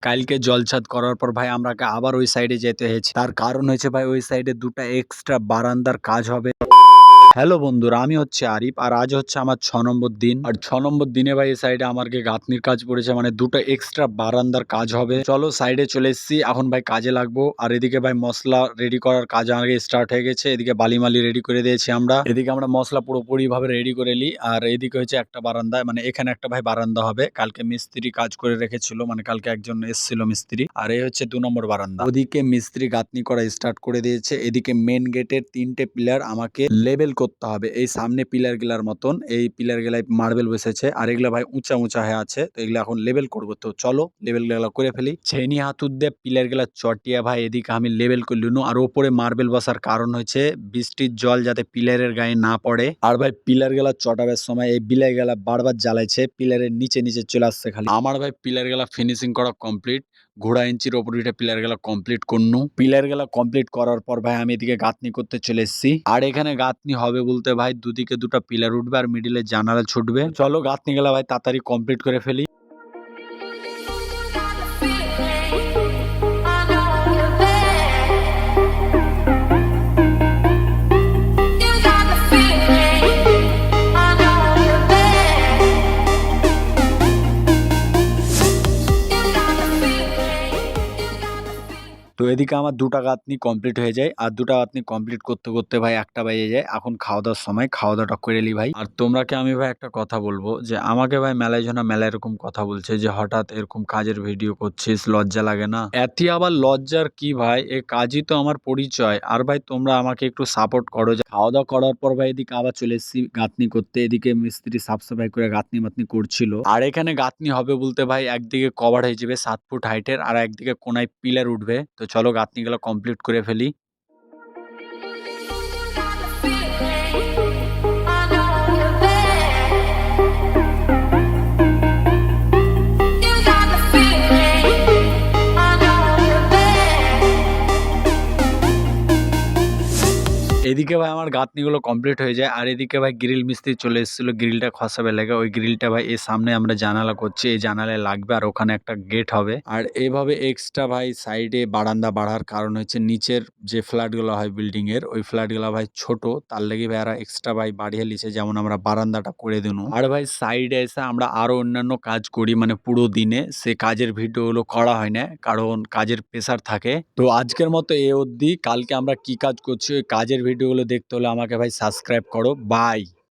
কালকে জলছাদ করার পর ভাই আমরাকে আবার ওই সাইডে যেতে হয়েছে। তার কারণ হয়েছে ভাই ওই সাইডে দুটা এক্সট্রা বারান্দার কাজ হবে। হ্যালো বন্ধুরা, আমি হচ্ছে আরিফ আর আজ হচ্ছে আমার 6 নম্বর দিন। আর 6 নম্বর দিনে ভাই এই সাইডে আমাকে গাঁথনির কাজ পড়েছে, মানে দুটো এক্সট্রা বারান্দার কাজ হবে। চলো সাইডে চলে এসেছি, এখন ভাই কাজে লাগবো। আর এদিকে ভাই মশলা রেডি করার কাজ আগে স্টার্ট হয়ে গেছে। এদিকে বালিমালি রেডি করে দিয়েছি আমরা। এদিকে আমরা মশলা পুরোপুরি ভাবে রেডি করে নিই। আর এদিকে হচ্ছে একটা বারান্দা, মানে এখানে একটা ভাই বারান্দা হবে। কালকে মিস্ত্রি কাজ করে রেখেছিল, মানে কালকে একজন এসেছিল মিস্ত্রি। আর এই হচ্ছে 2 নম্বর বারান্দা। ওদিকে মিস্ত্রি গাঁথনি করা স্টার্ট করে দিয়েছে। এদিকে মেন গেটের 3টে পিলার আমাকে লেবেল করতে হবে। এই সামনে পিলার গুলার মতন এই পিলার গুলাই মার্বেল বসেছে, আর এগুলা ভাই উঁচা উঁচা হয়ে আছে। তো এগুলো এখন লেবেল করবো। তো চলো লেবেল গুলা করে ফেলি। ছেনি হাতুর দিয়ে পিলার গুলা চটিয়া ভাই এদিকে আমি লেবেল করে লুনু। আর ওপরে মার্বেল বসার কারণ হচ্ছে বৃষ্টির জল যাতে পিলারের গায়ে না পড়ে। আর ভাই পিলার গুলা চটাবার সময় এই পিলার গুলা বারবার জ্বালাইছে, পিলারের নিচে নিচে চলে আসছে খালি। আমার ভাই পিলার গুলা ফিনিশিং করা কমপ্লিট। ঘোড়া ইঞ্চির ওপর পিলার গুলা কমপ্লিট করনু। পিলার গুলা কমপ্লিট করার পর ভাই আমি এদিকে গাঁথনি করতে চলে এসেছি। আর এখানে গাঁথনি হবে বলতে ভাই দুদিকে দুটো পিলার উঠবে আর মিডিলে জানালা ছুটবে। চলো গাঁথনি গুলা ভাই তাড়াতাড়ি কমপ্লিট করে ফেলি। তো এদিকে আমার দুটা গাঁথনি কমপ্লিট হয়ে যায়। আর দুটা গাঁথনি কমপ্লিট করতে করতে ভাই একটা বেজে যায়। এখন খাওয়া দাওয়ার সময়, খাওয়া দাওয়াটা করে নি ভাই। আর তোমরাকে আমি ভাই একটা কথা বলবো যে আমাকে ভাই মেলায় জনা মেলা এরকম কথা বলছে যে হঠাৎ এরকম কাজের ভিডিও করছিস, লজ্জা লাগে না? এতি আবার লজ্জার কি ভাই, এই কাজই তো আমার পরিচয়। আর ভাই তোমরা আমাকে একটু সাপোর্ট করো। যে খাওয়া দাওয়া করার পর ভাই এদিকে আবার চলে এসেছি গাঁথনি করতে। এদিকে মিস্ত্রি সাফ সাফাই করে গাঁথনি মাতনি করছিল। আর এখানে গাঁথনি হবে বলতে ভাই একদিকে কভার হয়ে যাবে 7 ফুট হাইটের, আর একদিকে কোনায় পিলার উঠবে। তো চলো গাঁথনিগুলো কমপ্লিট করে ফেলি। এদিকে ভাই আমার গাঁথনিগুলো কমপ্লিট হয়ে যায়। আর এদিকে ভাই গ্রিল মিস্ত্রি চলে এসেছিল গ্রিলটা খসাবে লাগে। ওই গ্রিলটা ভাই এর সামনে আমরা জানালা করছি, এই জানালায় লাগবে আর ওখানে একটা গেট হবে। আর এইভাবে এক্সট্রা ভাই সাইডে বারান্দা বাড়ার কারণ হচ্ছে নিচের যে ফ্ল্যাট গুলো হয় বিল্ডিং এর, ওই ফ্ল্যাট গুলো ভাই ছোট, তার লেগে ভাই এরা এক্সট্রা ভাই বাড়িয়ে লিছে, যেমন আমরা বারান্দাটা করে দিনু। আর ভাই সাইডে এসে আমরা আরো অন্যান্য কাজ করি, মানে পুরো দিনে সে কাজের ভিডিও গুলো করা হয় না, কারণ কাজের প্রেসার থাকে। তো আজকের মতো এ অবধি। কালকে আমরা কি কাজ করছি ওই কাজের ভিডিওগুলো দেখতে হলে আমাকে ভাই সাবস্ক্রাইব করো। বাই।